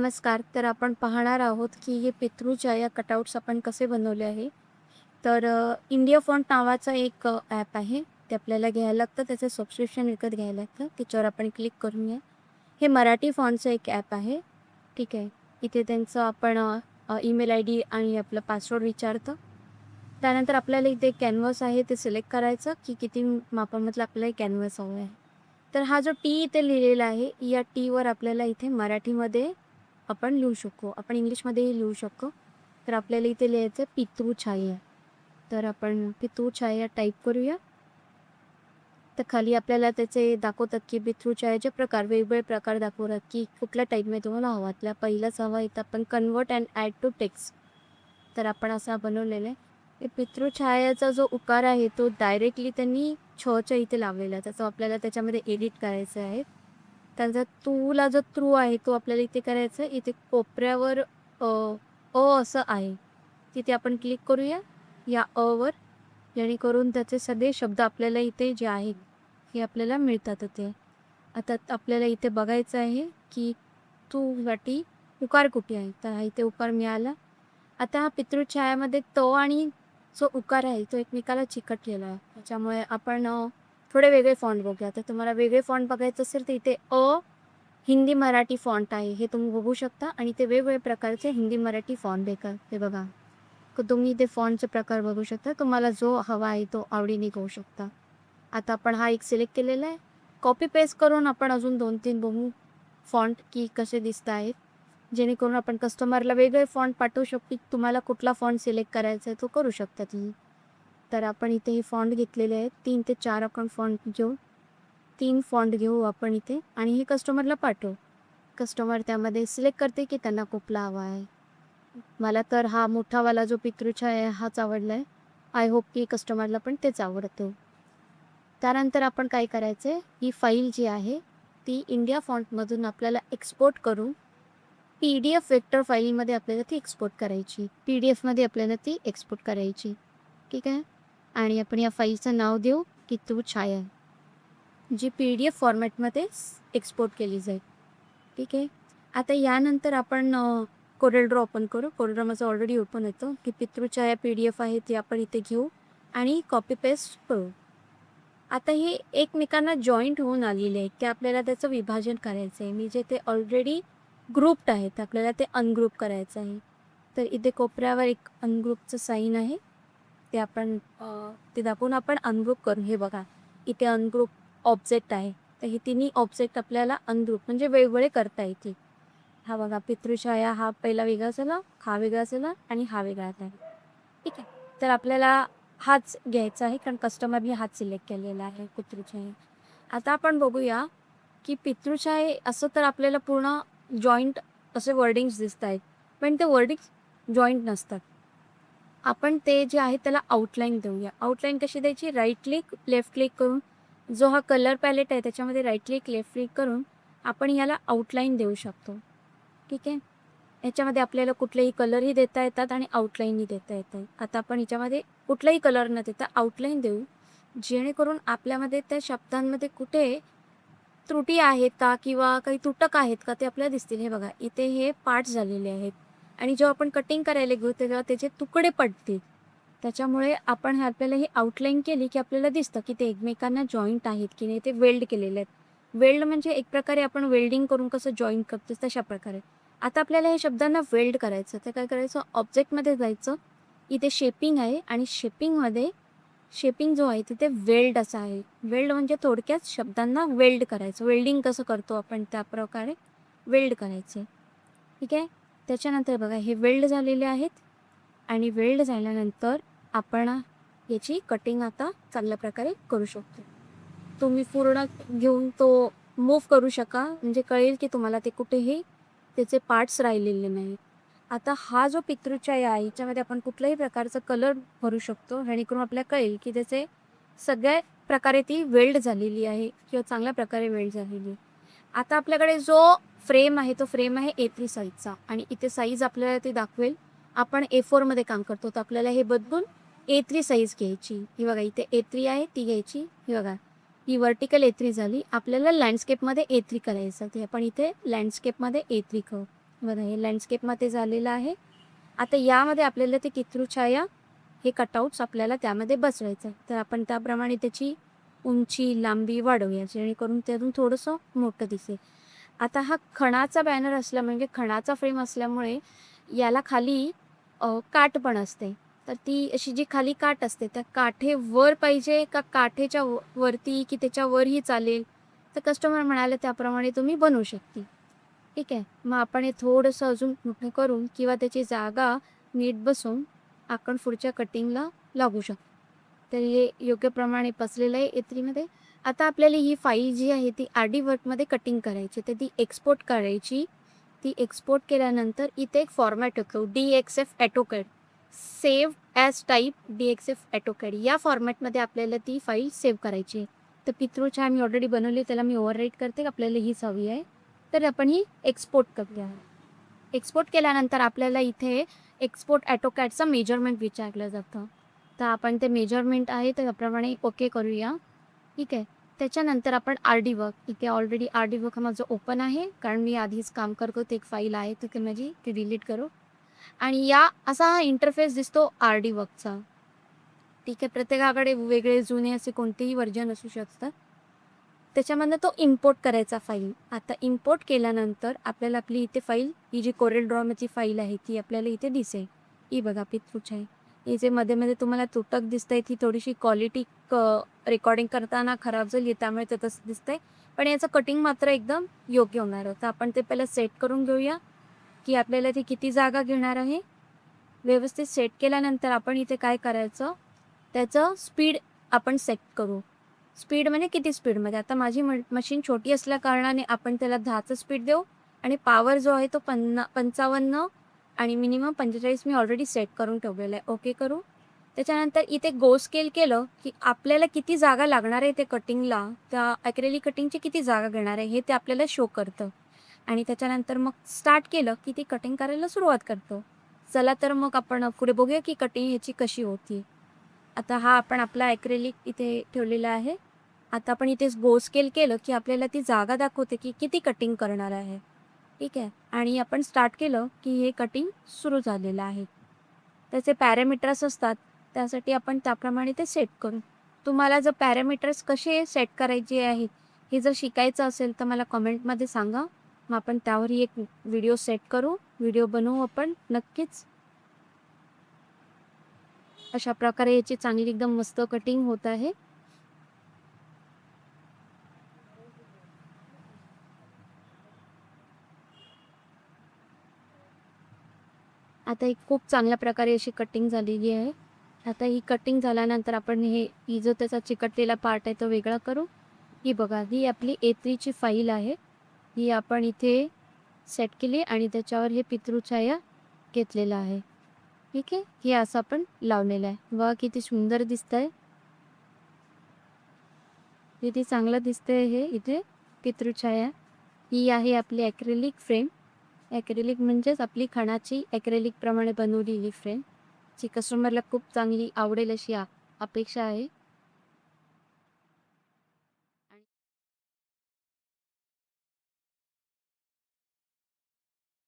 नमस्कार. तर आपण पाहणार आहोत, की हे पितृछाया कटआउट्स आपण कसे बनवले आहे. तर इंडिया फॉन्ट नावाचा एक ॲप आहे. ते आपल्याला घ्यायला लागतं. त्याचं सबस्क्रिप्शन विकत घ्यायला लागतं. त्याच्यावर आपण क्लिक करूया. हे मराठी फॉन्टचं एक ॲप आहे. ठीक आहे. इथे त्यांचं आपण ईमेल आयडी आणि आपलं पासवर्ड विचारतं. त्यानंतर आपल्याला इथे कॅनव्हास आहे ते सिलेक्ट करायचं, की किती मापामधलं आपल्याला कॅनव्हास हवं आहे. तर हा जो टी इथे लिहिलेला आहे, या टीवर आपल्याला इथे मराठीमध्ये आपण लिहू शकतो. आपण इंग्लिशमध्येही लिहू शकतो. तर आपल्याला इथे लिहायचं आहे पितृछाया. तर आपण पितृछाया टाईप करूया. तर खाली आपल्याला त्याचे दाखवतात, की पितृछायाचे प्रकार, वेगवेगळे प्रकार दाखवतात, की कुठल्या टाईपमध्ये तुम्हाला हवा. त्यातला पहिलाच हवा इथं आपण convert and add to text. तर आपण असा बनवलेला आहे. ते पितृछायाचा जो उकार आहे, तो डायरेक्टली त्यांनी छच्या इथे लावलेला आहे. त्याचं आपल्याला त्याच्यामध्ये एडिट करायचं आहे. त्याचा तूला जो थ्रू आहे, तो आपल्याला इथे करायचा आहे. इथे कोपऱ्यावर अ, अ असं आहे. तिथे आपण क्लिक करूया या अवर. जेणेकरून त्याचे सगळे शब्द आपल्याला इथे जे आहेत, हे आपल्याला मिळतात ते. आता आपल्याला इथे बघायचं आहे, की तू वाटी उकार कुठे आहे? तर हा इथे उकार मिळाला. आता हा पितृछायामध्ये तो आणि जो उकार आहे, तो एकमेकाला चिकटलेला आहे. त्याच्यामुळे आपण थोडे वेगळे फॉन्ट बघूया. तर तुम्हाला वेगळे फॉन्ट बघायचं असेल, तर इथे हिंदी मराठी फॉन्ट आहे. हे तुम्ही बघू शकता आणि ते वेगवेगळे प्रकारचे हिंदी मराठी फॉन्ट देतात. हे बघा. तर तुम्ही ते फॉन्टचे प्रकार बघू शकता. तुम्हाला जो हवा आहे तो आवडीने घेऊ शकता. आता आपण हा एक सिलेक्ट केलेला आहे. कॉपी पेस्ट करून आपण अजून 2-3 बघू फॉन्ट की कसे दिसत आहेत. जेणेकरून आपण कस्टमरला वेगळे फॉन्ट पाठवू शकतो, की तुम्हाला कुठला फॉन्ट सिलेक्ट करायचा आहे तो करू शकता तुम्ही. तर आपण इथे हे फॉन्ट घेतलेले आहेत. 3 ते 4 आपण फॉन्ट घेऊ. 3 फॉन्ट घेऊ आपण इथे आणि हे कस्टमरला पाठवू. कस्टमर त्यामध्ये सिलेक्ट करते, की त्यांना कुठला हवा आहे. मला तर हा मोठावाला जो पितृछाया आहे हाच आवडला आहे. आय होप की कस्टमरला पण तेच आवडतो. त्यानंतर आपण काय करायचं आहे, ही फाईल जी आहे ती इंडिया फॉन्टमधून आपल्याला एक्सपोर्ट करून PDF वेक्टर फाईलमध्ये आपल्याला ती एक्सपोर्ट करायची. PDF आपल्याला ती एक्सपोर्ट करायची. ठीक आहे. आणि आपण या फाईलचं नाव देऊ पितृछाया, जी PDF फॉर्मॅटमध्ये एक्सपोर्ट केली जाईल. ठीक आहे. आता यानंतर आपण कोरेलड्रॉ ओपन करू. कोरेलड्रॉ माझं ऑलरेडी ओपन होतं, की पितृछाया PDF आहे ती आपण इथे घेऊ आणि कॉपी पेस्ट करू. आता हे एकमेकांना जॉईंट होऊन आलेले आहेत, की आपल्याला त्याचं विभाजन करायचं आहे. मी जे ते ऑलरेडी ग्रुप्ड आहेत, आपल्याला ते अनग्रुप करायचं आहे. तर इथे कोपऱ्यावर एक अनग्रुपचं साईन आहे. ते आपण ते दाबून आपण अनग्रुप करू. हे बघा, इथे अनग्रुप ऑब्जेक्ट आहे. तर हे तिन्ही ऑब्जेक्ट आपल्याला अनग्रुप म्हणजे वेगवेगळे करता येतील. हा बघा पितृछाया हा पहिला वेगळा झाला, हा वेगळा झाला आणि हा वेगळा झाला. ठीक आहे. तर आपल्याला हाच घ्यायचा आहे कारण कस्टमरने हाच सिलेक्ट केलेला आहे पितृछाया. आता आपण बघूया, की पितृछाया असं तर आपल्याला पूर्ण जॉईंट असे वर्डिंग्स दिसत आहेत. पण ते वर्डिंग्स जॉईंट नसतात. आपण ते जे आहे त्याला आउटलाईन देऊया. आउटलाईन कशी द्यायची? राईट क्लिक, लेफ्ट क्लिक करून जो हा कलर पॅलेट आहे त्याच्यामध्ये राईट क्लिक, लेफ्ट क्लिक करून आपण याला आउटलाईन देऊ शकतो. ठीक आहे. ह्याच्यामध्ये आपल्याला कुठलेही कलरही देता येतात आणि आउटलाईनही देता येतात. आता आपण ह्याच्यामध्ये कुठलाही कलर न देता आउटलाईन देऊ, जेणेकरून आपल्यामध्ये त्या शब्दांमध्ये कुठे त्रुटी आहेत का किंवा काही तुटक आहेत का ते आपल्याला दिसतील. हे बघा इथे हे पार्ट्स झालेले आहेत आणि जेव्हा आपण कटिंग करायला घेऊ तेव्हा त्याचे तुकडे पडतील. त्याच्यामुळे आपण हे आपल्याला ही आउटलाईन केली की आपल्याला दिसतं की ते एकमेकांना जॉईंट आहेत की नाही, ते वेल्ड केलेले आहेत. वेल्ड म्हणजे एक प्रकारे आपण वेल्डिंग करून कसं जॉईंट करतो तशा प्रकारे. आता आपल्याला हे शब्दांना वेल्ड करायचं, तर काय करायचं, ऑब्जेक्टमध्ये जायचं. इथे शेपिंग आहे आणि शेपिंग जो आहे तिथे वेल्ड असा आहे. वेल्ड म्हणजे थोडक्यात शब्दांना वेल्ड करायचं. वेल्डिंग कसं करतो आपण त्या प्रकारे वेल्ड करायचे. ठीक आहे. त्याच्यानंतर बघा हे वेल्ड झालेले आहेत आणि वेल्ड झाल्यानंतर आपण याची कटिंग आता चांगल्या प्रकारे करू शकतो. तुम्ही पूर्ण घेऊन तो मूव्ह करू शका म्हणजे कळेल की तुम्हाला ते कुठेही त्याचे पार्ट्स राहिलेले नाहीत. आता हा जो पितृछाया आहे ह्याच्यामध्ये आपण कुठल्याही प्रकारचा कलर भरू शकतो जेणेकरून आपल्याला कळेल की त्याचे सगळ्या प्रकारे ती वेल्ड झालेली आहे किंवा चांगल्या प्रकारे वेल्ड झालेली आहे. आता आपल्याकडे जो फ्रेम आहे तो फ्रेम आहे A3 साईजचा आणि इथे साईज आपल्याला ते दाखवेल. आपण A4 मध्ये काम करतो तर आपल्याला हे बदलून A3 साईज घ्यायची. ही बघा इथे A3 आहे ती घ्यायची. ही बघा ही वर्टिकल A3 झाली. आपल्याला लँडस्केपमध्ये A3 करायचं ते आपण इथे लँडस्केपमध्ये A3 करू. बघा हे लँडस्केपमध्ये झालेलं आहे. आता यामध्ये आपल्याला ते पितृछाया हे कटआउट्स आपल्याला त्यामध्ये बसवायचं आहे. तर आपण त्याप्रमाणे त्याची उंची, लांबी वाढवूया जेणेकरून त्यातून थोडंसं मोठं दिसेल. आता हा खणाचा बॅनर असला म्हणजे खणाचा फ्रेम असल्यामुळे याला खाली काठ पण असते. तर ती अशी जी खाली काठ असते त्या काठेवर पाहिजे का काठेच्या वरती की त्याच्यावरही चालेल? तर कस्टमर म्हणाले त्याप्रमाणे तुम्ही बनवू शकते. ठीक आहे. मग आपण हे थोडंसं अजून मोठं करून किंवा त्याची जागा नीट बसवून आपण पुढच्या कटिंगला लागू शकतो. तर हे योग्य प्रमाणे बसलेलं आहे A3मध्ये. आता आपल्याला ही फाईल जी आहे ती RD वर्कमध्ये कटिंग करायची. तर ती एक्सपोर्ट करायची. ती एक्सपोर्ट केल्यानंतर इथे एक फॉर्मॅट येतो DXF AutoCAD. Save as type DXF AutoCAD या फॉर्मॅटमध्ये आपल्याला ती फाईल सेव्ह करायची आहे. तर पितृछाया मी ऑलरेडी बनवली त्याला मी ओव्हरराईट करते. आपल्याला हीच हवी आहे. तर आपण ही एक्सपोर्ट करूया. एक्सपोर्ट केल्यानंतर आपल्याला इथे एक्सपोर्ट AutoCADचं मेजरमेंट विचारलं जातं. तर आपण ते मेजरमेंट आहे त्याप्रमाणे ओके करूया. ठीक आहे. त्याच्यानंतर आपण RD वर्क इथे ऑलरेडी RD वर्क माझं ओपन आहे कारण मी आधीच काम करत होते. एक फाईल आहे तर ती माझी ती डिलीट करू आणि असा हा इंटरफेस दिसतो RD वर्कचा. ठीक आहे. प्रत्येकाकडे वेगळे जुने असे कोणतेही व्हर्जन असू शकतात. त्याच्यामधनं तो इम्पोर्ट करायचा फाईल. आता इम्पोर्ट केल्यानंतर आपल्याला आपली इथे फाईल ही जी CorelDRAWची फाईल आहे ती आपल्याला इथे दिसेल. ही बघा पितृछाया. ही जे मध्ये-मध्ये तुम्हाला तुटक दिसतंय ती थोडीशी क्वालिटी रेकॉर्डिंग करताना खराब झाली त्यामुळे ते तसं दिसतंय. पण याचं कटिंग मात्र एकदम योग्य होणार आहे. तर आपण ते पहिलं सेट करून घेऊया, की आपल्याला ती किती जागा घेणार आहे. व्यवस्थित सेट केल्यानंतर आपण इथे काय करायचं, त्याचं स्पीड आपण सेट करू. स्पीड म्हणजे किती स्पीडमध्ये. आता माझी मशीन छोटी असल्याकारणाने आपण त्याला 10चं स्पीड देऊ आणि पॉवर जो आहे तो 55 आणि मिनिमम 45 मी ऑलरेडी सेट करून ठेवलेला आहे. ओके करू. त्याच्यानंतर इथे गो स्केल केलं, की आपल्याला किती जागा लागणार आहे ते कटिंगला, त्या ॲक्रेलिक कटिंगची किती जागा घेणार आहे हे ते आपल्याला शो करतं. आणि त्याच्यानंतर मग स्टार्ट केलं, की ती कटिंग करायला सुरुवात करतो. चला तर मग आपण पुढे बघूया, की कटिंग ह्याची कशी होती. आता हा आपण आपला ॲक्रेलिक इथे ठेवलेला आहे. आता आपण इथे गो स्केल केलं, की आपल्याला ती जागा दाखवते, की किती कटिंग करणार आहे. ठीक आहे. आणि आपण स्टार्ट केलं, की हे कटिंग सुरू झालेलं आहे. त्याचे पॅरामीटर्स असतात, त्यासाठी आपण त्याप्रमाणे ते सेट करू. तुम्हाला जर पॅरामीटर्स कसे सेट करायचे आहेत, हे जर शिकायचं असेल तर मला कमेंटमध्ये सांगा. मग आपण त्यावरही एक व्हिडिओ सेट करू. व्हिडिओ बनवू आपण नक्कीच. अशा प्रकारे याची चांगली एकदम मस्त कटिंग होत आहे. आता ही खूप चांगल्या प्रकारे अशी कटिंग झालेली आहे. आता ही कटिंग झाल्यानंतर आपण ही जो त्याचा चिकटलेला पार्ट आहे तो वेगळा करू. ही बघा ही आपली A3ची फाईल आहे. ही आपण इथे सेट केली आणि त्याच्यावर हे पितृछाया घेतलेलं आहे. ठीक आहे. हे असं आपण लावलेलं आहे. बघा किती सुंदर दिसतंय. किती चांगलं दिसतंय हे इथे पितृछाया. ही आहे आपली ॲक्रेलिक फ्रेम. ॲक्रेलिक म्हणजेच आपली खणाची ॲक्रेलिक प्रमाणे बनवलेली फ्रेम. जी कस्टमरला खूप चांगली आवडेल अशी अपेक्षा आहे.